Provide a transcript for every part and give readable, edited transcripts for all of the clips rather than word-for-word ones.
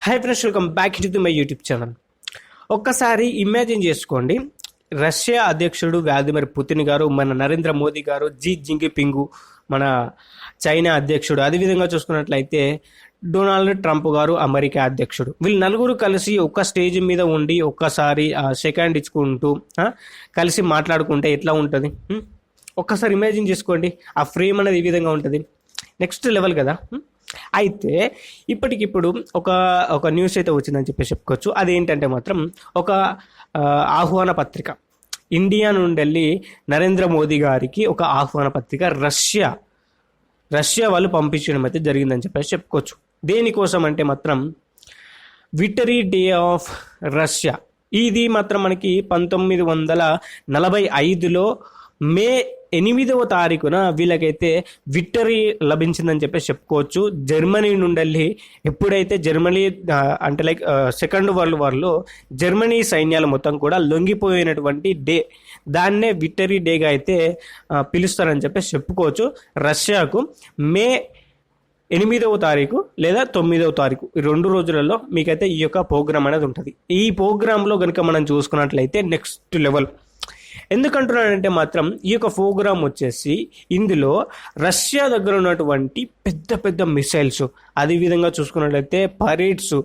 Hi friends, welcome back to my YouTube channel. ఒక్కసారి imagine చేసుకోండి, Russia అధ్యక్షుడు Vladimir Putin గారు, మన నరేంద్ర మోదీ గారు, జీ జింగ్పింగ్ మన చైనా అధ్యక్షుడు, అదేవిధంగా చూసుకున్నట్లయితే డొనాల్డ్ ట్రంప్ గారు అమెరికా అధ్యక్షుడు, వీళ్ళు నలుగురు కలిసి ఒక స్టేజ్ మీద ఉండి ఒక్కసారి సెకండ్ ఇచ్చుకుంటూ కలిసి మాట్లాడుకుంటే ఎట్లా ఉంటుంది? ఒక్కసారి ఇమాజిన్ చేసుకోండి, ఆ ఫ్రేమ్ అనేది ఈ విధంగా ఉంటుంది. నెక్స్ట్ లెవెల్ కదా. అయితే ఇప్పటికిప్పుడు ఒక న్యూస్ అయితే వచ్చిందని చెప్పి చెప్పుకోవచ్చు. అదేంటంటే మాత్రం ఒక ఆహ్వాన పత్రిక ఇండియా నుండి వెళ్ళి నరేంద్ర మోదీ గారికి ఒక ఆహ్వాన పత్రిక రష్యా వాళ్ళు పంపించడం అయితే జరిగిందని చెప్పేసి చెప్పుకోవచ్చు. దేనికోసం అంటే మాత్రం విక్టరీ డే ఆఫ్ రష్యా. ఇది మాత్రం మనకి 1945లో మే 8వ తారీఖున వీళ్ళకైతే విక్టరీ లభించిందని చెప్పేసి చెప్పుకోవచ్చు. జర్మనీ నుండి ఎప్పుడైతే జర్మనీ అంటే లైక్ సెకండ్ వరల్డ్ వార్లో జర్మనీ సైన్యాలు మొత్తం కూడా లొంగిపోయినటువంటి డే, దాన్నే విక్టరీ డేగా అయితే పిలుస్తారని చెప్పేసి చెప్పుకోవచ్చు. రష్యాకు మే 8వ తారీఖు లేదా 9వ తారీఖు, ఈ 2 రోజులలో మీకైతే ఈ యొక్క ప్రోగ్రామ్ అనేది ఉంటుంది. ఈ ప్రోగ్రాంలో కనుక మనం చూసుకున్నట్లయితే నెక్స్ట్ లెవెల్. ఎందుకంటున్నానంటే మాత్రం ఈ యొక్క ప్రోగ్రామ్ వచ్చేసి ఇందులో రష్యా దగ్గర ఉన్నటువంటి పెద్ద పెద్ద మిసైల్స్, అదేవిధంగా చూసుకున్నట్లయితే పరేడ్స్,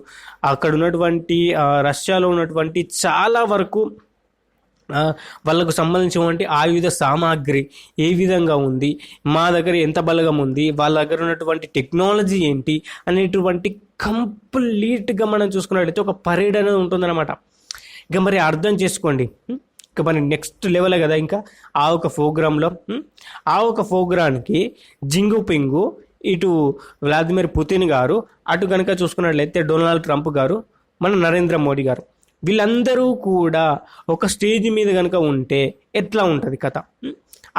అక్కడ ఉన్నటువంటి రష్యాలో ఉన్నటువంటి చాలా వరకు వాళ్ళకు సంబంధించినటువంటి ఆయుధ సామాగ్రి ఏ విధంగా ఉంది, మా దగ్గర ఎంత బలగం ఉంది, వాళ్ళ దగ్గర ఉన్నటువంటి టెక్నాలజీ ఏంటి అనేటువంటి కంప్లీట్గా మనం చూసుకున్నట్లయితే ఒక పరేడ్ అనేది ఉంటుందన్నమాట. ఇక మరి అర్థం చేసుకోండి, ఇక మరి నెక్స్ట్ లెవెల్ కదా. ఇంకా ఆ ఒక ప్రోగ్రామ్కి జింగ్పింగ్, ఇటు వ్లాదిమిర్ పుతిన్ గారు, అటు కనుక చూసుకున్నట్లయితే డొనాల్డ్ ట్రంప్ గారు, మన నరేంద్ర మోడీ గారు, వీళ్ళందరూ కూడా ఒక స్టేజ్ మీద కనుక ఉంటే ఎట్లా ఉంటుంది కథ?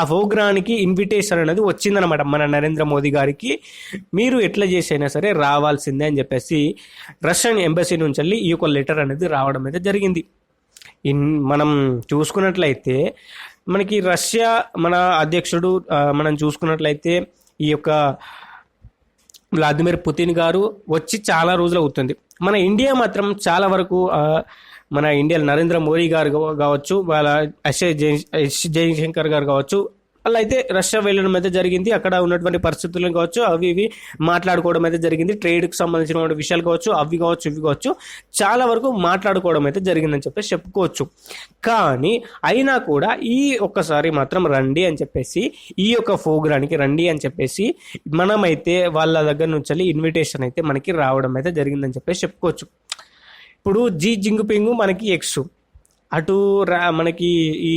ఆ ప్రోగ్రామ్కి ఇన్విటేషన్ అనేది వచ్చిందనమాట మన నరేంద్ర మోదీ గారికి. మీరు ఎట్లా చేసైనా సరే రావాల్సిందే అని చెప్పేసి రష్యన్ ఎంబసీ నుంచి వెళ్ళి ఈ యొక్క లెటర్ అనేది రావడం అయితే జరిగింది. మనం చూసుకున్నట్లయితే మనకి రష్యా మన అధ్యక్షుడు మనం చూసుకున్నట్లయితే ఈ యొక్క వ్లాదిమిర్ పుతిన్ గారు వచ్చి చాలా రోజులు అవుతుంది. మన ఇండియా మాత్రం చాలా వరకు మన ఇండియా నరేంద్ర మోదీ గారు కావచ్చు, వాళ్ళ ఎస్ జయశంకర్ గారు కావచ్చు, అలా అయితే రష్యా వెళ్ళడం అయితే జరిగింది. అక్కడ ఉన్నటువంటి పరిస్థితులను కావచ్చు, అవి ఇవి మాట్లాడుకోవడం అయితే జరిగింది. ట్రేడ్కి సంబంధించిన విషయాలు కావచ్చు, అవి కావచ్చు ఇవి కావచ్చు, చాలా వరకు మాట్లాడుకోవడం అయితే జరిగిందని చెప్పేసి చెప్పుకోవచ్చు. కానీ అయినా కూడా ఈ ఒక్కసారి మాత్రం రండి అని చెప్పేసి, ఈ యొక్క ప్రోగ్రామ్కి రండి అని చెప్పేసి మనమైతే వాళ్ళ దగ్గర నుంచి ఇన్విటేషన్ అయితే మనకి రావడం అయితే జరిగిందని చెప్పేసి చెప్పుకోవచ్చు. ఇప్పుడు జీ జింగ్పింగ్ మనకి ఎక్స్, అటు మనకి ఈ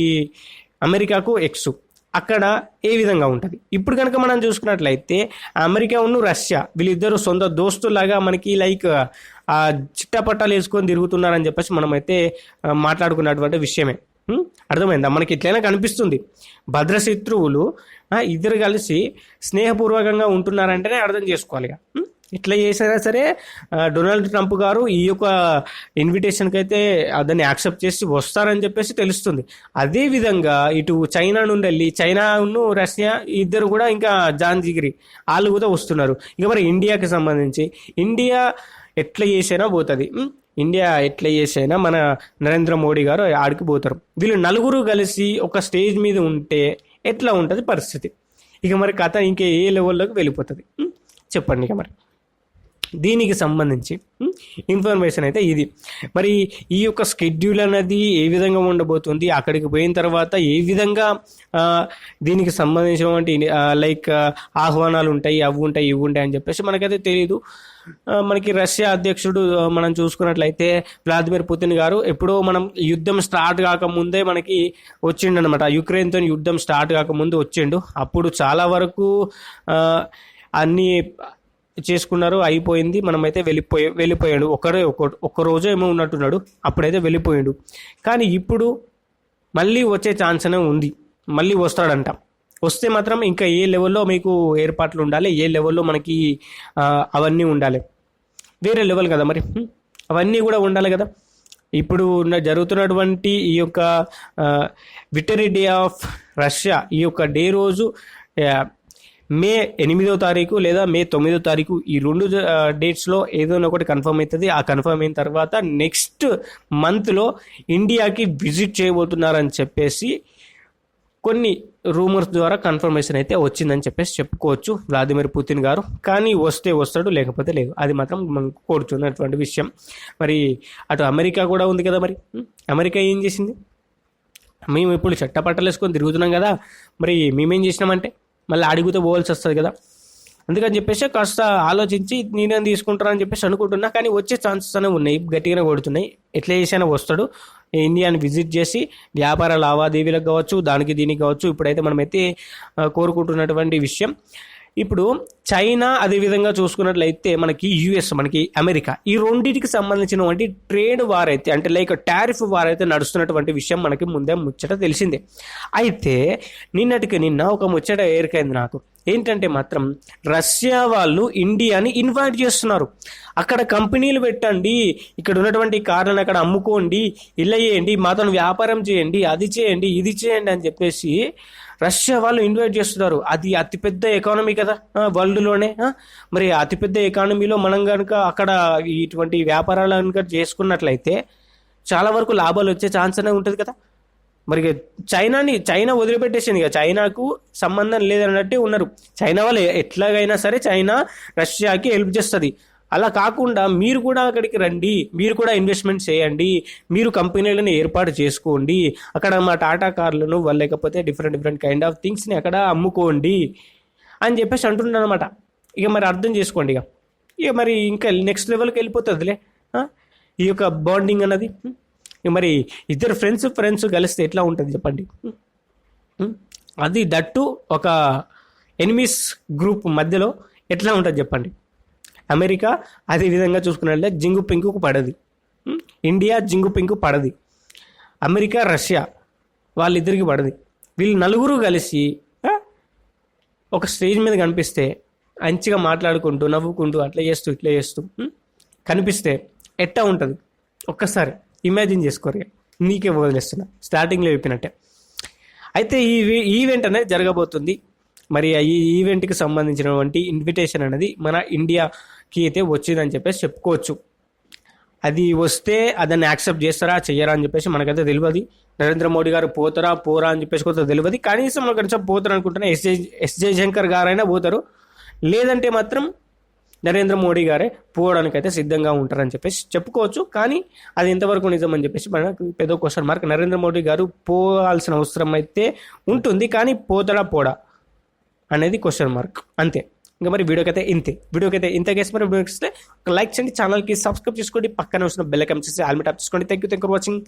అమెరికాకు ఎక్స్, అక్కడ ఏ విధంగా ఉంటుంది? ఇప్పుడు కనుక మనం చూసుకున్నట్లయితే అమెరికా ఉన్న రష్యా వీళ్ళిద్దరూ సొంత దోస్తులాగా మనకి లైక్ చిట్టపట్టాలు వేసుకొని తిరుగుతున్నారని చెప్పేసి మనమైతే మాట్లాడుకున్నటువంటి విషయమే. అర్థమైందా? మనకి ఇట్లయినా కనిపిస్తుంది, భద్రశత్రువులు ఇద్దరు కలిసి స్నేహపూర్వకంగా ఉంటున్నారంటేనే అర్థం చేసుకోవాలి. ఇట్లా చేసినా సరే డొనాల్డ్ ట్రంప్ గారు ఈ యొక్క ఇన్విటేషన్కి అయితే దాన్ని యాక్సెప్ట్ చేసి వస్తారని చెప్పేసి తెలుస్తుంది. అదేవిధంగా ఇటు చైనా నుండి వెళ్ళి, చైనాను రష్యా ఇద్దరు కూడా ఇంకా జాన్ జిగిరి వాళ్ళు కూడా వస్తున్నారు. ఇక మరి ఇండియాకి సంబంధించి ఇండియా ఎట్లా చేసైనా పోతుంది. ఇండియా ఎట్లా చేసైనా మన నరేంద్ర మోడీ గారు ఆడికి పోతారు. వీళ్ళు నలుగురు కలిసి ఒక స్టేజ్ మీద ఉంటే ఎట్లా ఉంటుంది పరిస్థితి? ఇక మరి కథ ఇంకా ఏ లెవెల్లోకి వెళ్ళిపోతుంది చెప్పండి. ఇక మరి దీనికి సంబంధించి ఇన్ఫర్మేషన్ అయితే ఇది. మరి ఈ యొక్క స్కెడ్యూల్ అనేది ఏ విధంగా ఉండబోతుంది, అక్కడికి పోయిన తర్వాత ఏ విధంగా దీనికి సంబంధించినటువంటి లైక్ ఆహ్వానాలు ఉంటాయి, అవి ఉంటాయి ఇవి ఉంటాయి అని చెప్పేసి మనకైతే తెలియదు. మనకి రష్యా అధ్యక్షుడు మనం చూసుకున్నట్లయితే వ్లాదిమిర్ పుతిన్ గారు ఎప్పుడో మనం యుద్ధం స్టార్ట్ కాకముందే మనకి వచ్చిండు అనమాట. యుక్రెయిన్తో యుద్ధం స్టార్ట్ కాకముందు వచ్చిండు. అప్పుడు చాలా వరకు అన్నీ చేసుకున్నారు, అయిపోయింది. మనమైతే వెళ్ళిపోయాడు. ఒక్క రోజు ఏమో ఉన్నట్టున్నాడు, అప్పుడైతే వెళ్ళిపోయాడు. కానీ ఇప్పుడు మళ్ళీ వచ్చే ఛాన్స్ అనే ఉంది, మళ్ళీ వస్తాడంట. వస్తే మాత్రం ఇంకా ఏ లెవెల్లో మీకు ఏర్పాట్లు ఉండాలి, ఏ లెవెల్లో మనకి అవన్నీ ఉండాలి, వేరే లెవెల్ కదా. మరి అవన్నీ కూడా ఉండాలి కదా. ఇప్పుడు జరుగుతున్నటువంటి ఈ యొక్క విక్టరీ డే ఆఫ్ రష్యా, ఈ యొక్క డే రోజు మే 8వ తారీఖు లేదా మే 9వ తారీఖు ఈ 2 డేట్స్లో ఏదో ఒకటి కన్ఫర్మ్ అవుతుంది. ఆ కన్ఫర్మ్ అయిన తర్వాత నెక్స్ట్ మంత్లో ఇండియాకి విజిట్ చేయబోతున్నారని చెప్పేసి కొన్ని రూమర్స్ ద్వారా కన్ఫర్మేషన్ అయితే వచ్చిందని చెప్పేసి చెప్పుకోవచ్చు వ్లాదిమిర్ పుతిన్ గారు. కానీ వస్తే వస్తాడు, లేకపోతే లేదు. అది మాత్రం మనం కోరుతున్నటువంటి విషయం. మరి అటు అమెరికా కూడా ఉంది కదా, మరి అమెరికా ఏం చేసింది? మేము ఇప్పుడు చట్టపట్టలు వేసుకొని తిరుగుతున్నాం కదా, మరి మేమేం చేసినామంటే మళ్ళీ అడుగుతూ పోవాల్సి వస్తుంది కదా. అందుకని చెప్పేసి కాస్త ఆలోచించి నేనేం తీసుకుంటారని చెప్పేసి అనుకుంటున్నా. కానీ వచ్చే ఛాన్సెస్ అనేవి ఉన్నాయి, గట్టిగానే కొడుతున్నాయి. ఎట్లా చేసినా వస్తాడు, ఇండియాని విజిట్ చేసి వ్యాపార లావాదేవీలకు కావచ్చు, దానికి దీనికి కావచ్చు. ఇప్పుడైతే మనమైతే కోరుకుంటున్నటువంటి విషయం ఇప్పుడు చైనా, అదేవిధంగా చూసుకున్నట్లయితే మనకి యుఎస్, మనకి అమెరికా, ఈ రెండింటికి సంబంధించినటువంటి ట్రేడ్ వార్ అయితే, అంటే లైక్ టారిఫ్ వార్ అయితే నడుస్తున్నటువంటి విషయం మనకి ముందే ముచ్చట తెలిసిందే. అయితే నిన్నటికి నిన్న ఒక ముచ్చట ఏరికైంది నాకు. ఏంటంటే మాత్రం రష్యా వాళ్ళు ఇండియాని ఇన్వైట్ చేస్తున్నారు. అక్కడ కంపెనీలు పెట్టండి, ఇక్కడ ఉన్నటువంటి కార్లను అక్కడ అమ్ముకోండి, ఇలా చేయండి, మాతో వ్యాపారం చేయండి, అది చేయండి, ఇది చేయండి అని చెప్పేసి రష్యా వాళ్ళు ఇన్వైట్ చేస్తున్నారు. అది అతిపెద్ద ఎకానమీ కదా వరల్డ్లోనే. మరి అతిపెద్ద ఎకానమీలో మనం కనుక అక్కడ ఇటువంటి వ్యాపారాలు కనుక చేసుకున్నట్లయితే చాలా వరకు లాభాలు వచ్చే ఛాన్స్ అనేది ఉంటుంది కదా. మరి చైనా వదిలిపెట్టేసింది ఇక, చైనాకు సంబంధం లేదన్నట్టే ఉన్నారు. చైనా వాళ్ళు ఎట్లాగైనా సరే చైనా రష్యాకి హెల్ప్ చేస్తుంది. అలా కాకుండా మీరు కూడా అక్కడికి రండి, మీరు కూడా ఇన్వెస్ట్మెంట్ చేయండి, మీరు కంపెనీలను ఏర్పాటు చేసుకోండి, అక్కడ మా టాటా కార్లను లేకపోతే డిఫరెంట్ కైండ్ ఆఫ్ థింగ్స్ని అక్కడ అమ్ముకోండి అని చెప్పేసి అంటున్నాను అనమాట. ఇక మరి అర్థం చేసుకోండి, ఇక మరి ఇంకా నెక్స్ట్ లెవెల్కి వెళ్ళిపోతుందిలే ఈ యొక్క బాండింగ్ అన్నది. మరి ఇద్దరు ఫ్రెండ్స్ కలిస్తే ఎట్లా ఉంటుంది చెప్పండి. అది దట్టు ఒక ఎనిమీస్ గ్రూప్ మధ్యలో ఎట్లా ఉంటుంది చెప్పండి. అమెరికా అదే విధంగా చూసుకున్నట్లే జింగు పింకుకు పడది, ఇండియా జింగు పింకు పడది, అమెరికా రష్యా వాళ్ళిద్దరికి పడది. వీళ్ళు నలుగురు కలిసి ఒక స్టేజ్ మీద కనిపిస్తే మంచిగా మాట్లాడుకుంటూ నవ్వుకుంటూ అట్లా చేస్తూ ఇట్లా చేస్తూ కనిపిస్తే ఎట్టా ఉంటుంది ఒక్కసారి ఇమాజిన్ చేసుకోరు. నీకే వదిలేస్తున్నా, స్టార్టింగ్లో చెప్పినట్టే. అయితే ఈ ఈవెంట్ అనేది జరగబోతుంది. మరి ఈ ఈవెంట్కి సంబంధించినటువంటి ఇన్విటేషన్ అనేది మన ఇండియాకి అయితే వచ్చిందని చెప్పేసి చెప్పుకోవచ్చు. అది వస్తే అదాన్ని యాక్సెప్ట్ చేస్తారా చెయ్యరా అని చెప్పేసి మనకైతే తెలియదు. నరేంద్ర మోడీ గారు పోతారా పోరా అని చెప్పేసి కొంత తెలియదు. కనీసం మనకు కొంచెం పోతారు అనుకుంటున్నా. ఎస్ జయశంకర్ గారైనా పోతారు, లేదంటే మాత్రం నరేంద్ర మోడీ గారే పోవడానికి అయితే సిద్ధంగా ఉంటారని చెప్పేసి చెప్పుకోవచ్చు. కానీ అది ఎంతవరకు నిజం అని చెప్పేసి మనకు పెద్ద క్వశ్చన్ మార్క్. నరేంద్ర మోడీ గారు పోవాల్సిన అవసరం అయితే ఉంటుంది, కానీ పోతాడా పోడా అనేది క్వశ్చన్ మార్క్ అంతే. ఇంకా మరి వీడియోకైతే ఇంత కేసు మరి వీడియోకి ఇస్తే లైక్ చేయండి, ఛానల్కి సబ్స్క్రైబ్ చేసుకోండి, పక్కన వచ్చిన బెల్ ఐకాన్ చేసి ఆల్ మీ ట్యాప్ చేసుకోండి. Thank you for watching.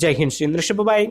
జై హింద్, శ్రీ బాయ్.